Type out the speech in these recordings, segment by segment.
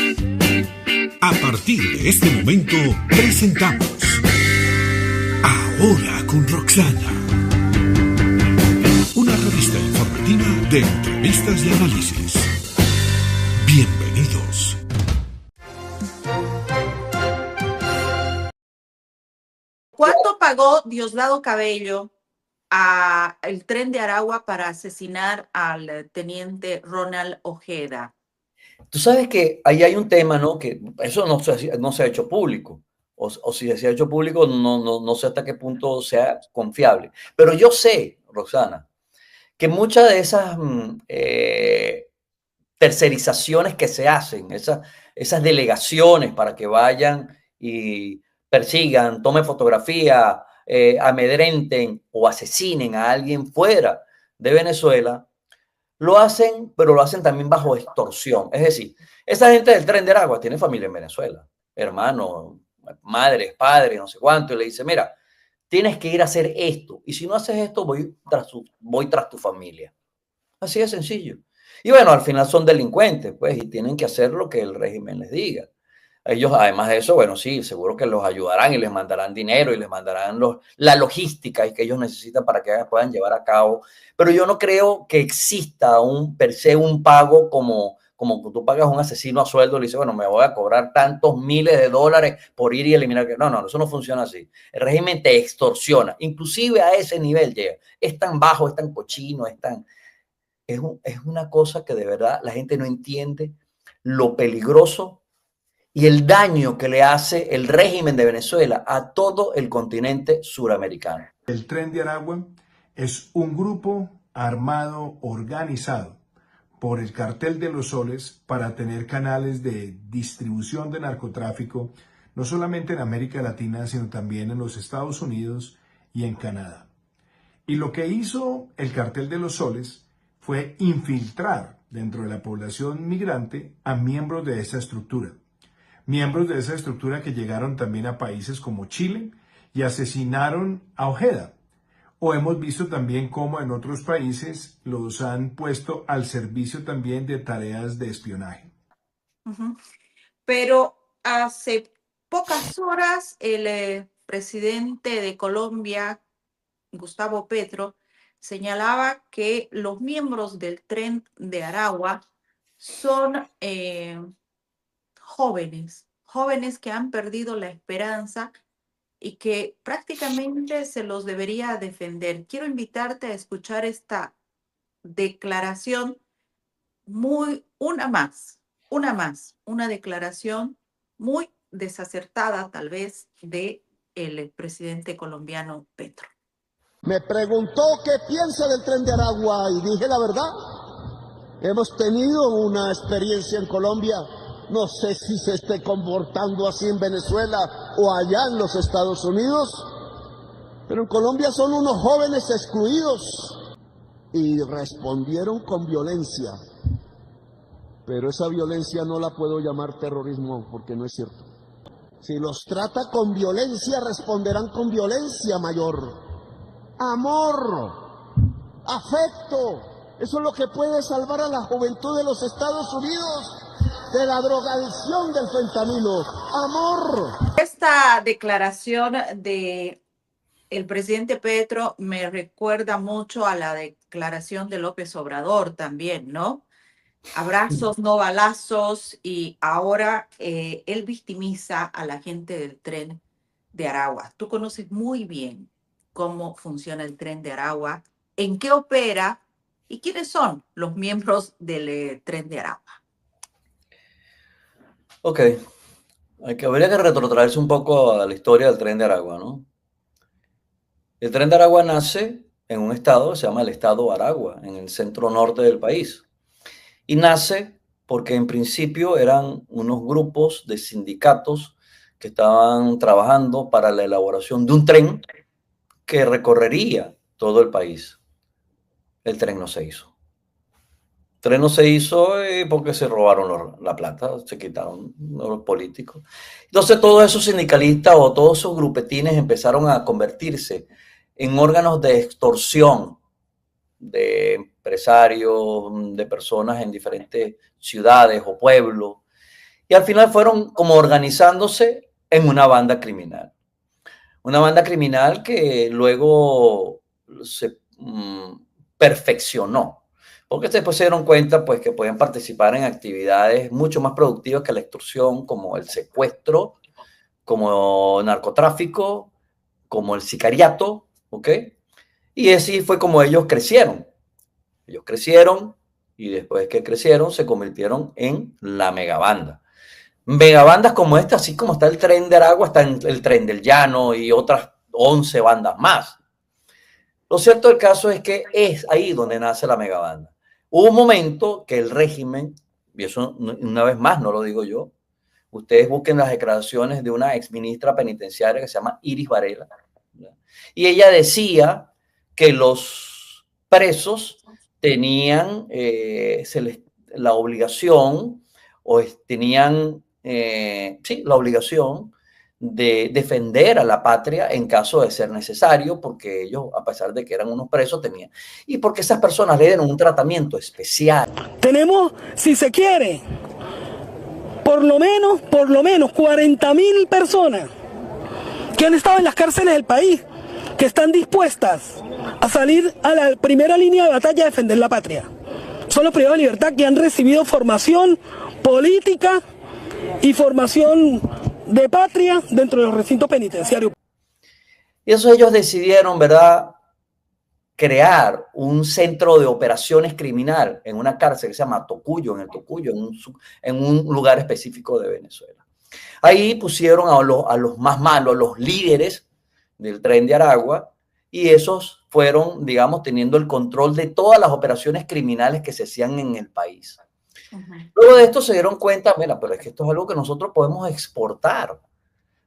A partir de este momento, presentamos Ahora con Roxana, una revista informativa de entrevistas y análisis. Bienvenidos. ¿Cuánto pagó Diosdado Cabello al Tren de Aragua para asesinar al teniente Ronald Ojeda? Tú sabes que ahí hay un tema, ¿no? Que eso no se ha hecho público. O si se ha hecho público, no sé hasta qué punto sea confiable. Pero yo sé, Roxana, que muchas de esas tercerizaciones que se hacen, esas delegaciones para que vayan y persigan, tomen fotografía, amedrenten o asesinen a alguien fuera de Venezuela, lo hacen, pero lo hacen también bajo extorsión. Es decir, esa gente del Tren de Aragua tiene familia en Venezuela, hermanos, madres, padres, no sé cuánto, y le dice, mira, tienes que ir a hacer esto, y si no haces esto, voy tras tu familia. Así de sencillo. Y bueno, al final son delincuentes, pues, y tienen que hacer lo que el régimen les diga. Ellos, además de eso, bueno, sí, seguro que los ayudarán y les mandarán dinero y les mandarán la logística que ellos necesitan para que puedan llevar a cabo. Pero yo no creo que exista per se un pago como tú pagas a un asesino a sueldo y le dices, bueno, me voy a cobrar tantos miles de dólares por ir y eliminar. No, eso no funciona así. El régimen te extorsiona, inclusive a ese nivel llega. Es tan bajo, es tan cochino, es una cosa que de verdad la gente no entiende lo peligroso y el daño que le hace el régimen de Venezuela a todo el continente suramericano. El Tren de Aragua es un grupo armado organizado por el Cartel de los Soles para tener canales de distribución de narcotráfico, no solamente en América Latina, sino también en los Estados Unidos y en Canadá. Y lo que hizo el Cartel de los Soles fue infiltrar dentro de la población migrante a miembros de esa estructura. Miembros de esa estructura que llegaron también a países como Chile y asesinaron a Ojeda. O hemos visto también cómo en otros países los han puesto al servicio también de tareas de espionaje. Pero hace pocas horas el presidente de Colombia, Gustavo Petro, señalaba que los miembros del Tren de Aragua son jóvenes que han perdido la esperanza y que prácticamente se los debería defender. Quiero invitarte a escuchar esta declaración una declaración muy desacertada tal vez de el presidente colombiano Petro. Me preguntó qué piensa del Tren de Aragua y dije la verdad. Hemos tenido una experiencia en Colombia. No sé si se esté comportando así en Venezuela o allá en los Estados Unidos, pero en Colombia son unos jóvenes excluidos y respondieron con violencia. Pero esa violencia no la puedo llamar terrorismo porque no es cierto. Si los trata con violencia, responderán con violencia mayor. Amor, afecto, eso es lo que puede salvar a la juventud de los Estados Unidos de la drogadicción del fentanilo. Amor. Esta declaración de el presidente Petro me recuerda mucho a la declaración de López Obrador también, ¿no? Abrazos, no balazos, y ahora él victimiza a la gente del Tren de Aragua. Tú conoces muy bien cómo funciona el Tren de Aragua, en qué opera y quiénes son los miembros del Tren de Aragua. Ok, habría que retrotraerse un poco a la historia del Tren de Aragua, ¿no? El Tren de Aragua nace en un estado que se llama el estado Aragua, en el centro norte del país. Y nace porque en principio eran unos grupos de sindicatos que estaban trabajando para la elaboración de un tren que recorrería todo el país. El tren no se hizo. El tren no se hizo porque se robaron la plata, se quitaron los políticos. Entonces todos esos sindicalistas o todos esos grupetines empezaron a convertirse en órganos de extorsión de empresarios, de personas en diferentes ciudades o pueblos. Y al final fueron como organizándose en una banda criminal. Una banda criminal que luego se perfeccionó. Porque después se dieron cuenta pues, que podían participar en actividades mucho más productivas que la extorsión, como el secuestro, como narcotráfico, como el sicariato, ¿ok? Y así fue como ellos crecieron. Ellos crecieron y después que crecieron se convirtieron en la megabanda. Megabandas como esta, así como está el Tren de Aragua, está el Tren del Llano y otras 11 bandas más. Lo cierto del caso es que es ahí donde nace la megabanda. Hubo un momento que el régimen, y eso una vez más no lo digo yo, ustedes busquen las declaraciones de una exministra penitenciaria que se llama Iris Varela, ¿verdad? Y ella decía que los presos tenían la obligación o tenían la obligación de defender a la patria en caso de ser necesario, porque ellos, a pesar de que eran unos presos, tenían. Y porque esas personas le dieron un tratamiento especial. Tenemos, si se quiere, por lo menos 40.000 personas que han estado en las cárceles del país, que están dispuestas a salir a la primera línea de batalla a defender la patria. Son los privados de libertad que han recibido formación política y formación de patria dentro de los recintos penitenciarios. Y eso ellos decidieron, ¿verdad?, crear un centro de operaciones criminal en una cárcel que se llama Tocuyo, en un lugar específico de Venezuela. Ahí pusieron a los más malos, a los líderes del Tren de Aragua, y esos fueron, digamos, teniendo el control de todas las operaciones criminales que se hacían en el país. Luego de esto se dieron cuenta, mira, pero es que esto es algo que nosotros podemos exportar,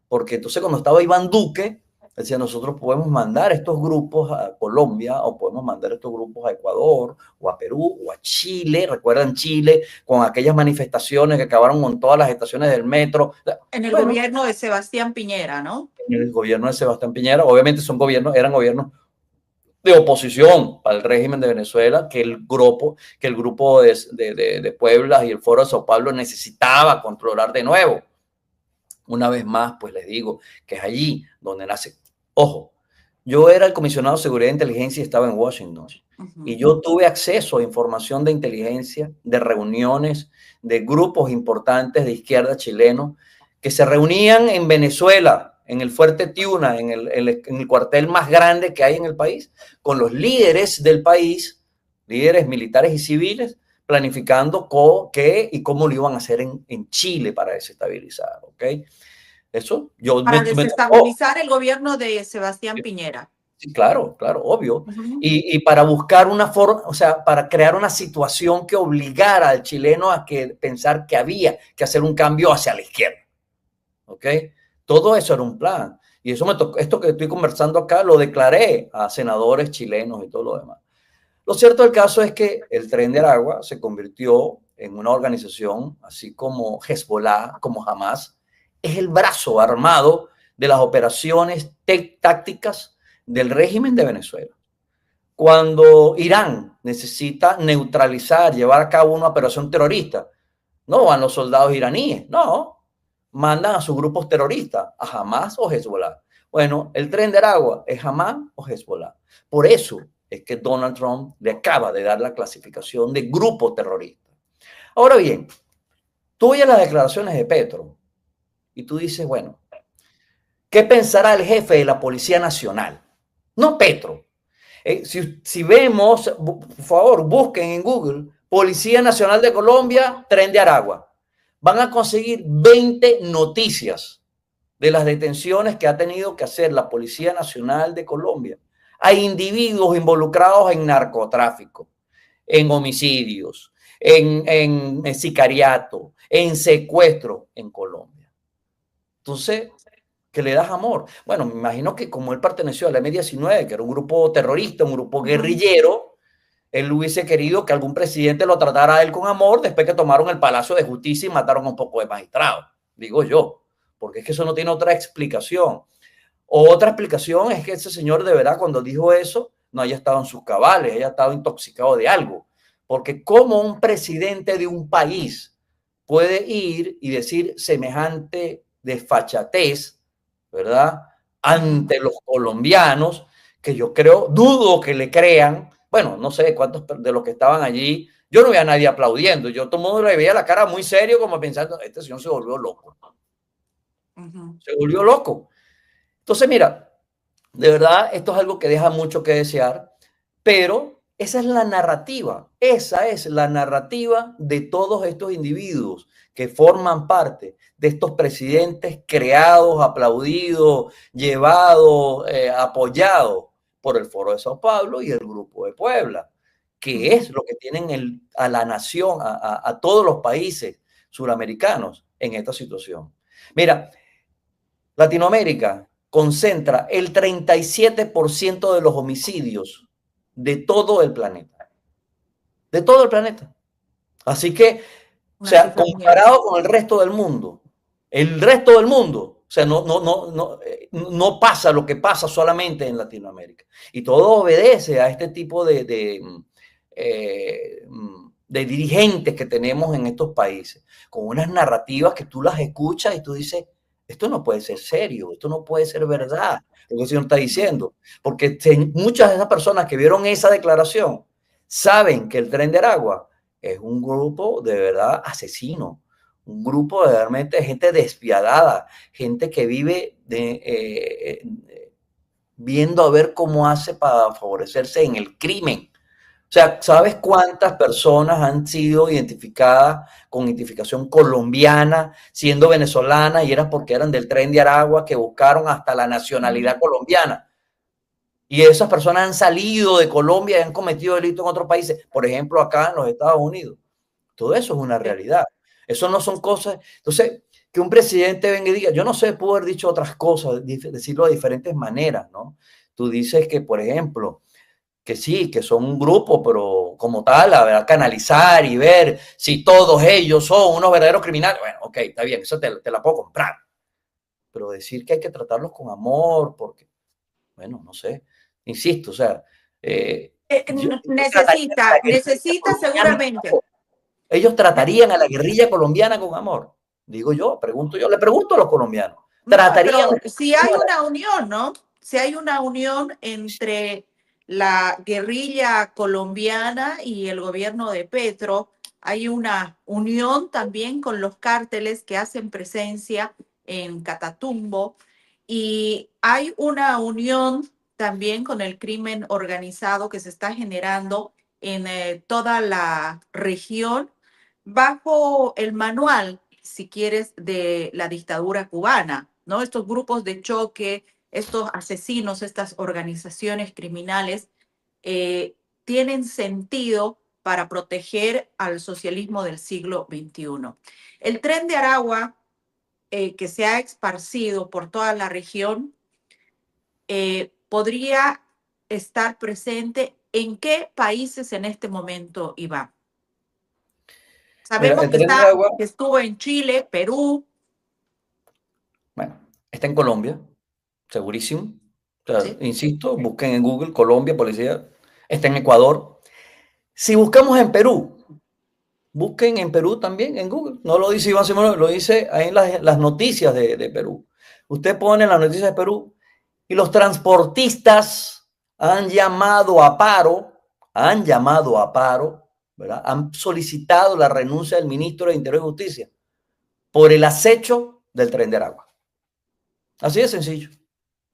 porque entonces cuando estaba Iván Duque, decía, nosotros podemos mandar estos grupos a Colombia o podemos mandar estos grupos a Ecuador o a Perú o a Chile. ¿Recuerdan Chile con aquellas manifestaciones que acabaron con todas las estaciones del metro? En el gobierno de Sebastián Piñera, ¿no? En el gobierno de Sebastián Piñera, obviamente eran gobiernos de oposición al régimen de Venezuela, que el grupo de Puebla y el Foro de Sao Paulo necesitaba controlar de nuevo. Una vez más, pues les digo que es allí donde nace. Ojo, yo era el comisionado de Seguridad e Inteligencia y estaba en Washington. Y yo tuve acceso a información de inteligencia, de reuniones, de grupos importantes de izquierda chilenos que se reunían en Venezuela, en el Fuerte Tiuna, en el cuartel más grande que hay en el país, con los líderes del país, líderes militares y civiles, planificando qué y cómo lo iban a hacer en Chile para desestabilizar, ¿ok? Eso yo para desestabilizar el gobierno de Sebastián Piñera. Sí, claro, obvio. Y para buscar una forma, o sea, para crear una situación que obligara al chileno a pensar que había que hacer un cambio hacia la izquierda, ¿ok? Todo eso era un plan. Y eso esto que estoy conversando acá lo declaré a senadores chilenos y todo lo demás. Lo cierto del caso es que el Tren de Aragua se convirtió en una organización, así como Hezbollah, como Hamas, es el brazo armado de las operaciones tácticas del régimen de Venezuela. Cuando Irán necesita neutralizar, llevar a cabo una operación terrorista, no van los soldados iraníes, no, mandan a sus grupos terroristas, a Hamas o Hezbollah. Bueno, el Tren de Aragua es Hamas o Hezbollah. Por eso es que Donald Trump le acaba de dar la clasificación de grupo terrorista. Ahora bien, tú oyes las declaraciones de Petro y tú dices, bueno, ¿qué pensará el jefe de la Policía Nacional? No Petro. Si vemos, por favor, busquen en Google Policía Nacional de Colombia, Tren de Aragua. Van a conseguir 20 noticias de las detenciones que ha tenido que hacer la Policía Nacional de Colombia. Hay individuos involucrados en narcotráfico, en homicidios, en sicariato, en secuestro en Colombia. Entonces, ¿qué le das amor? Bueno, me imagino que como él perteneció a la M-19, que era un grupo terrorista, un grupo guerrillero, él hubiese querido que algún presidente lo tratara a él con amor después que tomaron el Palacio de Justicia y mataron a un poco de magistrados, digo yo, porque es que eso no tiene otra explicación. Otra explicación es que ese señor de verdad cuando dijo eso no haya estado en sus cabales, haya estado intoxicado de algo, porque como un presidente de un país puede ir y decir semejante desfachatez, ¿verdad?, ante los colombianos, que yo creo, dudo que le crean. Bueno, no sé cuántos de los que estaban allí, yo no veía a nadie aplaudiendo, yo todo el mundo le veía la cara muy serio, como pensando, este señor se volvió loco. Se volvió loco. Entonces, mira, de verdad, esto es algo que deja mucho que desear, pero esa es la narrativa de todos estos individuos que forman parte de estos presidentes creados, aplaudidos, llevados, apoyados por el Foro de Sao Paulo y el Grupo de Puebla, que es lo que tienen a la nación, a todos los países suramericanos en esta situación. Mira, Latinoamérica concentra el 37% de los homicidios de todo el planeta. De todo el planeta. Así que, o sea, comparado con el resto del mundo, o sea, no pasa lo que pasa solamente en Latinoamérica. Y todo obedece a este tipo de dirigentes que tenemos en estos países, con unas narrativas que tú las escuchas y tú dices, esto no puede ser serio, esto no puede ser verdad, lo que el señor está diciendo. Porque muchas de esas personas que vieron esa declaración saben que el Tren de Aragua es un grupo de verdad asesino, un grupo de realmente gente despiadada, gente que vive viendo a ver cómo hace para favorecerse en el crimen. O sea, ¿sabes cuántas personas han sido identificadas con identificación colombiana, siendo venezolanas, y era porque eran del Tren de Aragua, que buscaron hasta la nacionalidad colombiana? Y esas personas han salido de Colombia y han cometido delitos en otros países, por ejemplo, acá en los Estados Unidos. Todo eso es una realidad. Eso no son cosas. Entonces, que un presidente venga y diga, yo no sé, pudo haber dicho otras cosas, decirlo de diferentes maneras, ¿no? Tú dices que, por ejemplo, que sí, que son un grupo, pero como tal, habrá que analizar y ver si todos ellos son unos verdaderos criminales. Bueno, ok, está bien, eso te la puedo comprar. Pero decir que hay que tratarlos con amor, porque, bueno, no sé, insisto, o sea... necesita seguramente. Ellos tratarían a la guerrilla colombiana con amor. Digo yo, le pregunto a los colombianos. Tratarían... No, si hay una unión, ¿no? Si hay una unión entre la guerrilla colombiana y el gobierno de Petro, hay una unión también con los cárteles que hacen presencia en Catatumbo, y hay una unión también con el crimen organizado que se está generando en toda la región bajo el manual, si quieres, de la dictadura cubana, ¿no? Estos grupos de choque, estos asesinos, estas organizaciones criminales tienen sentido para proteger al socialismo del siglo XXI. El Tren de Aragua, que se ha esparcido por toda la región, podría estar presente en qué países en este momento, Iván. Sabemos que estuvo en Chile, Perú. Bueno, está en Colombia, segurísimo. O sea, Sí. Insisto, busquen en Google Colombia, policía. Está en Ecuador. Si buscamos en Perú, busquen en Perú también en Google. No lo dice Iván Simón, lo dice ahí en las noticias de Perú. Usted pone las noticias de Perú y los transportistas han llamado a paro, ¿verdad? Han solicitado la renuncia del ministro de Interior y Justicia por el acecho del Tren de Aragua. Así de sencillo.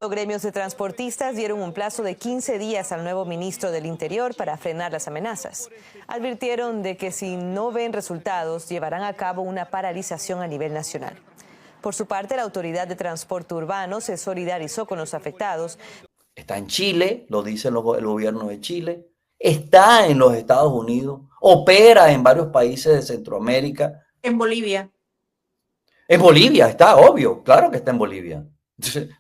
Los gremios de transportistas dieron un plazo de 15 días al nuevo ministro del Interior para frenar las amenazas. Advirtieron de que si no ven resultados, llevarán a cabo una paralización a nivel nacional. Por su parte, la Autoridad de Transporte Urbano se solidarizó con los afectados. Está en Chile, lo dice el gobierno de Chile, está en los Estados Unidos, opera en varios países de Centroamérica. En Bolivia. En Bolivia está, obvio, claro que está en Bolivia.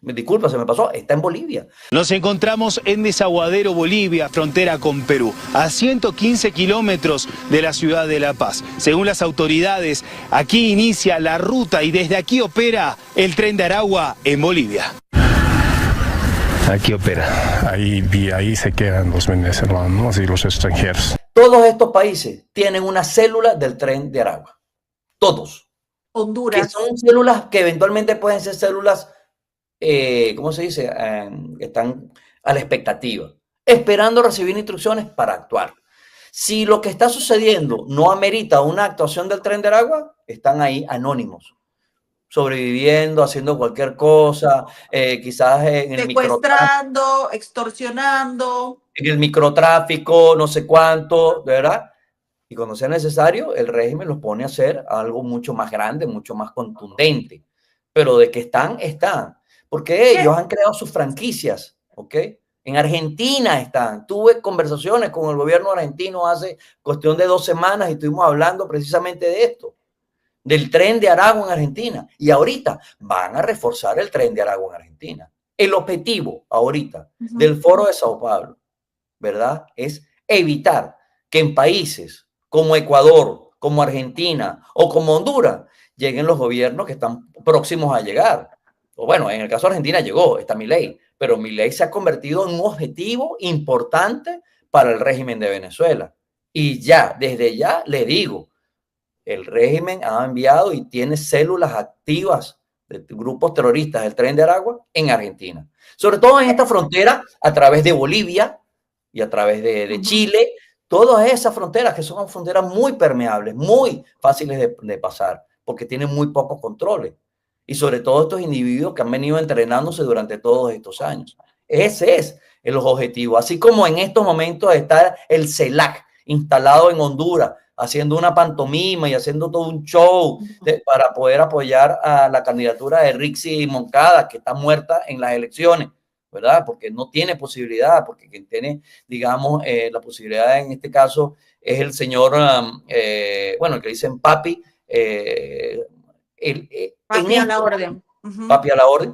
Me disculpa, se me pasó, está en Bolivia. Nos encontramos en Desaguadero, Bolivia, frontera con Perú, a 115 kilómetros de la ciudad de La Paz. Según las autoridades, aquí inicia la ruta y desde aquí opera el Tren de Aragua en Bolivia. Aquí opera, ahí se quedan los venezolanos y los extranjeros. Todos estos países tienen una célula del Tren de Aragua. todos. Honduras. Que son células que eventualmente pueden ser células, ¿cómo se dice? Están a la expectativa, esperando recibir instrucciones para actuar. Si lo que está sucediendo no amerita una actuación del Tren de Aragua, están ahí anónimos, sobreviviendo, haciendo cualquier cosa, quizás en el secuestrando, extorsionando. En el microtráfico, no sé cuánto, de verdad. Y cuando sea necesario, el régimen los pone a hacer algo mucho más grande, mucho más contundente. Pero de que están. Porque ellos han creado sus franquicias, ¿ok? En Argentina están. Tuve conversaciones con el gobierno argentino hace cuestión de 2 semanas y estuvimos hablando precisamente de esto, del Tren de Aragua en Argentina. Y ahorita van a reforzar el Tren de Aragua en Argentina. El objetivo ahorita del Foro de Sao Paulo, ¿verdad?, es evitar que en países como Ecuador, como Argentina o como Honduras lleguen los gobiernos que están próximos a llegar. O bueno, en el caso de Argentina llegó, está Milei, pero Milei se ha convertido en un objetivo importante para el régimen de Venezuela. Y ya, desde ya le digo, el régimen ha enviado y tiene células activas de grupos terroristas del Tren de Aragua en Argentina. Sobre todo en esta frontera a través de Bolivia y a través de Chile, todas esas fronteras que son fronteras muy permeables, muy fáciles de pasar, porque tienen muy pocos controles. Y sobre todo estos individuos que han venido entrenándose durante todos estos años. Ese es el objetivo. Así como en estos momentos está el CELAC instalado en Honduras, haciendo una pantomima y haciendo todo un show para poder apoyar a la candidatura de Rixi Moncada, que está muerta en las elecciones, ¿verdad? Porque no tiene posibilidad, porque quien tiene, digamos, la posibilidad en este caso es el señor, bueno, el que dicen Papi, Papi a la orden. Papi a la orden.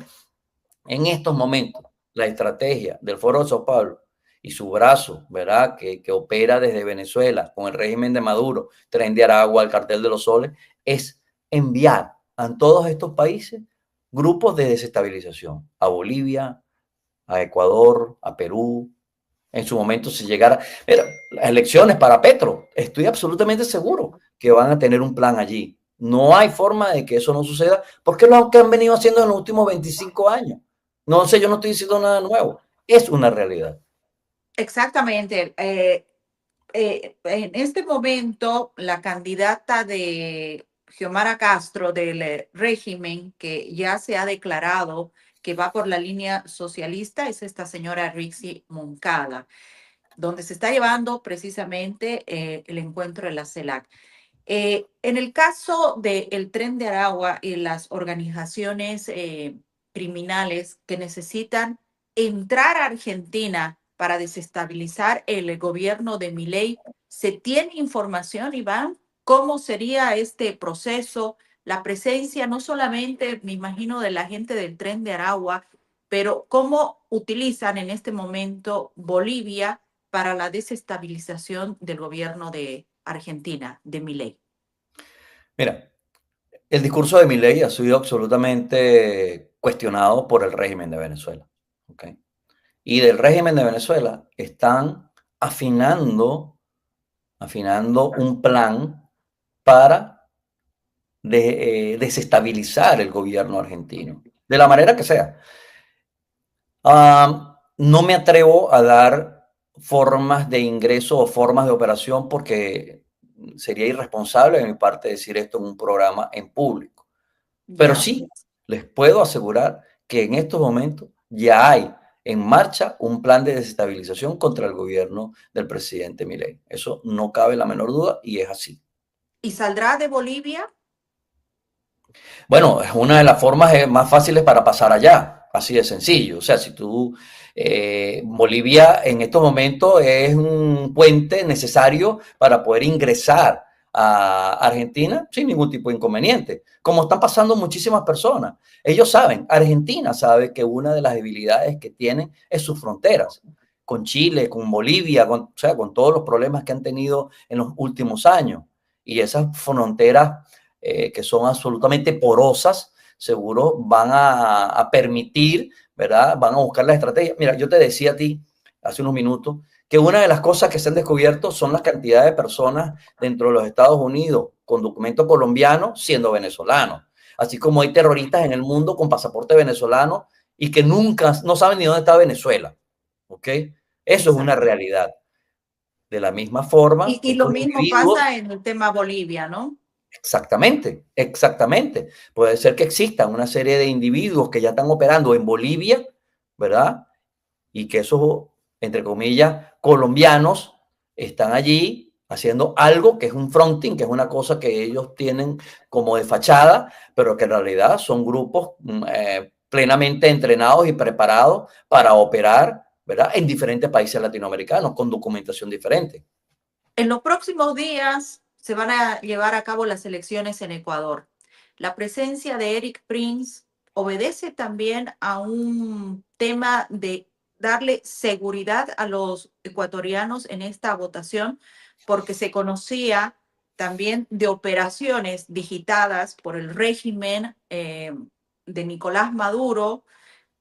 En estos momentos, la estrategia del Foro de Sao Paulo y su brazo, ¿verdad?, que opera desde Venezuela con el régimen de Maduro, Tren de Aragua, el Cartel de los Soles, es enviar a todos estos países grupos de desestabilización, a Bolivia, a Ecuador, a Perú. En su momento, si llegara, mira, las elecciones para Petro, estoy absolutamente seguro que van a tener un plan allí. No hay forma de que eso no suceda, porque es lo que han venido haciendo en los últimos 25 años. No sé, yo no estoy diciendo nada nuevo, es una realidad. Exactamente. En este momento, la candidata de Xiomara Castro del régimen, que ya se ha declarado que va por la línea socialista, es esta señora Rixi Moncada, donde se está llevando precisamente el encuentro de la CELAC. En el caso del Tren de Aragua y las organizaciones criminales que necesitan entrar a Argentina para desestabilizar el gobierno de Milei, ¿se tiene información, Iván? ¿Cómo sería este proceso? La presencia no solamente, me imagino, de la gente del Tren de Aragua, pero cómo utilizan en este momento Bolivia para la desestabilización del gobierno de Argentina, de Milei. Mira, el discurso de Milei ha sido absolutamente cuestionado por el régimen de Venezuela, ¿okay? Y del régimen de Venezuela están afinando un plan para desestabilizar el gobierno argentino, de la manera que sea. No me atrevo a dar formas de ingreso o formas de operación porque sería irresponsable de mi parte decir esto en un programa en público. Pero sí, les puedo asegurar que en estos momentos ya hay en marcha un plan de desestabilización contra el gobierno del presidente Milei. Eso no cabe la menor duda y es así. ¿Y saldrá de Bolivia? Bueno, es una de las formas más fáciles para pasar allá, así de sencillo. O sea, si tú, Bolivia en estos momentos es un puente necesario para poder ingresar a Argentina sin ningún tipo de inconveniente, como están pasando muchísimas personas. Ellos saben, Argentina sabe que una de las debilidades que tiene es sus fronteras, con Chile, con Bolivia, o sea, con todos los problemas que han tenido en los últimos años. Y esas fronteras que son absolutamente porosas, seguro van a permitir, ¿verdad? Van a buscar la estrategia. Mira, yo te decía a ti hace unos minutos que una de las cosas que se han descubierto son las cantidades de personas dentro de los Estados Unidos con documento colombiano siendo venezolanos. Así como hay terroristas en el mundo con pasaporte venezolano y que nunca, no saben ni dónde está Venezuela. ¿Ok? Eso es una realidad. De la misma forma, Y lo mismo pasa en el tema Bolivia, ¿no? Exactamente, exactamente. Puede ser que existan una serie de individuos que ya están operando en Bolivia, ¿verdad? Y que esos, entre comillas, colombianos están allí haciendo algo que es un fronting, que es una cosa que ellos tienen como de fachada, pero que en realidad son grupos plenamente entrenados y preparados para operar, ¿verdad? En diferentes países latinoamericanos con documentación diferente. En los próximos días se van a llevar a cabo las elecciones en Ecuador. La presencia de Erik Prince obedece también a un tema de darle seguridad a los ecuatorianos en esta votación, porque se conocía también de operaciones digitadas por el régimen de Nicolás Maduro,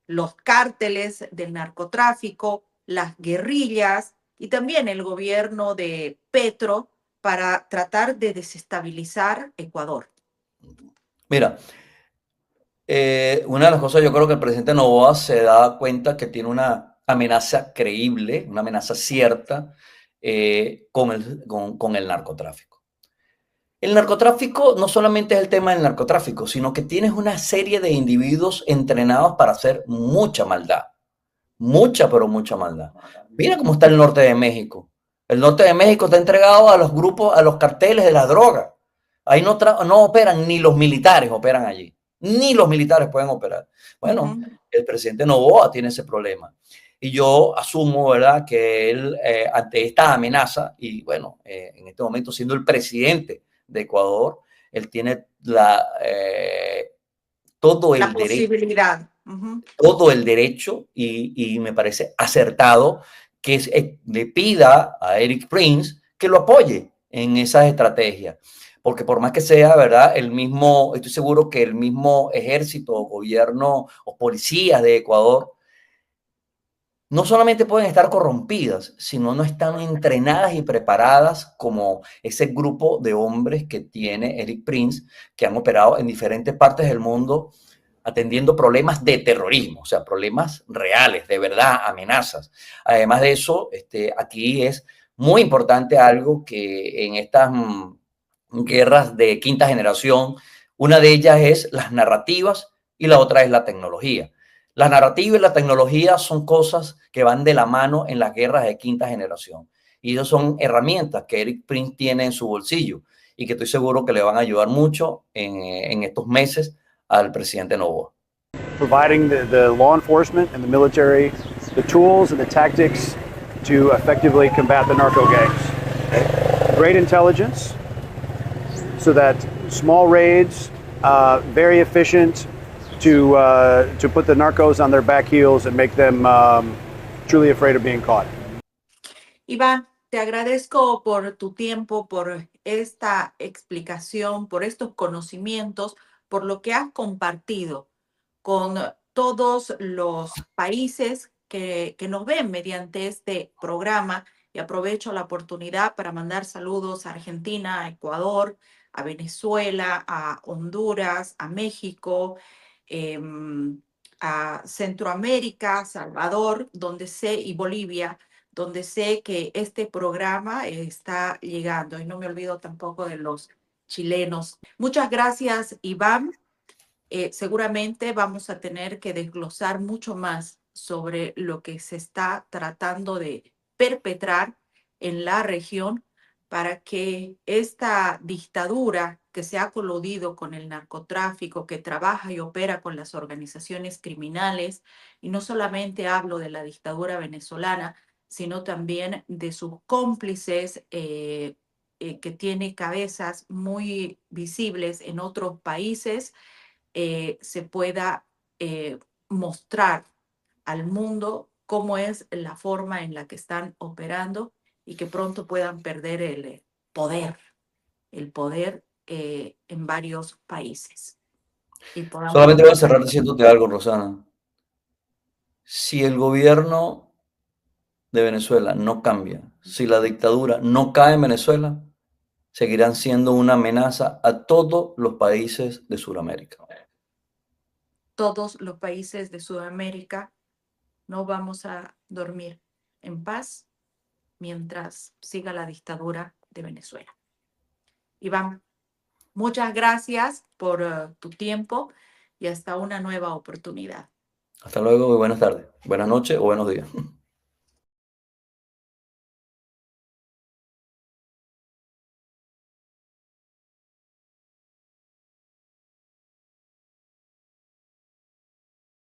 los cárteles del narcotráfico, las guerrillas y también el gobierno de Petro para tratar de desestabilizar Ecuador. Mira, una de las cosas yo creo que el presidente Noboa se da cuenta que tiene una amenaza creíble, una amenaza cierta con el narcotráfico. El narcotráfico no solamente es el tema del narcotráfico, sino que tienes una serie de individuos entrenados para hacer mucha maldad. Mucha, pero mucha maldad. Mira cómo está el norte de México. El norte de México está entregado a los grupos, a los carteles de la droga. Ahí no operan, ni los militares operan allí. Ni los militares pueden operar. Bueno, el presidente Noboa tiene ese problema. Y yo asumo, ¿verdad?, que él, ante esta amenaza, y bueno, en este momento siendo el presidente de Ecuador, él tiene todo el posibilidad. Todo el derecho y me parece acertado que le pida a Erik Prince que lo apoye en esas estrategias. Porque por más que sea, ¿verdad? Estoy seguro que el mismo ejército, gobierno o policías de Ecuador no solamente pueden estar corrompidas, sino no están entrenadas y preparadas como ese grupo de hombres que tiene Erik Prince, que han operado en diferentes partes del mundo atendiendo problemas de terrorismo, o sea, problemas reales, de verdad, amenazas. Además de eso, aquí es muy importante algo que en estas guerras de quinta generación, una de ellas es las narrativas y la otra es la tecnología. La narrativa y la tecnología son cosas que van de la mano en las guerras de quinta generación. Y esas son herramientas que Erik Prince tiene en su bolsillo y que estoy seguro que le van a ayudar mucho en estos meses al presidente Noboa. Providing the law enforcement and the military the tools and the tactics to effectively combat the narco gangs. Okay? Great intelligence so that small raids, very efficient to put the narcos on their back heels and make them truly afraid of being caught. Iván, te agradezco por tu tiempo, por esta explicación, por estos conocimientos, por lo que has compartido con todos los países que nos ven mediante este programa. Y aprovecho la oportunidad para mandar saludos a Argentina, a Ecuador, a Venezuela, a Honduras, a México, a Centroamérica, Salvador, y Bolivia, donde sé que este programa está llegando. Y no me olvido tampoco de los chilenos. Muchas gracias, Iván. Seguramente vamos a tener que desglosar mucho más sobre lo que se está tratando de perpetrar en la región para que esta dictadura que se ha coludido con el narcotráfico, que trabaja y opera con las organizaciones criminales, y no solamente hablo de la dictadura venezolana, sino también de sus cómplices que tiene cabezas muy visibles en otros países, se pueda mostrar al mundo cómo es la forma en la que están operando y que pronto puedan perder el poder en varios países. Solamente voy a cerrar diciéndote algo, Rosana. Si el gobierno de Venezuela no cambia, si la dictadura no cae en Venezuela, seguirán siendo una amenaza a todos los países de Sudamérica. Todos los países de Sudamérica no vamos a dormir en paz mientras siga la dictadura de Venezuela. Iván, muchas gracias por tu tiempo y hasta una nueva oportunidad. Hasta luego y buenas tardes, buenas noches o buenos días.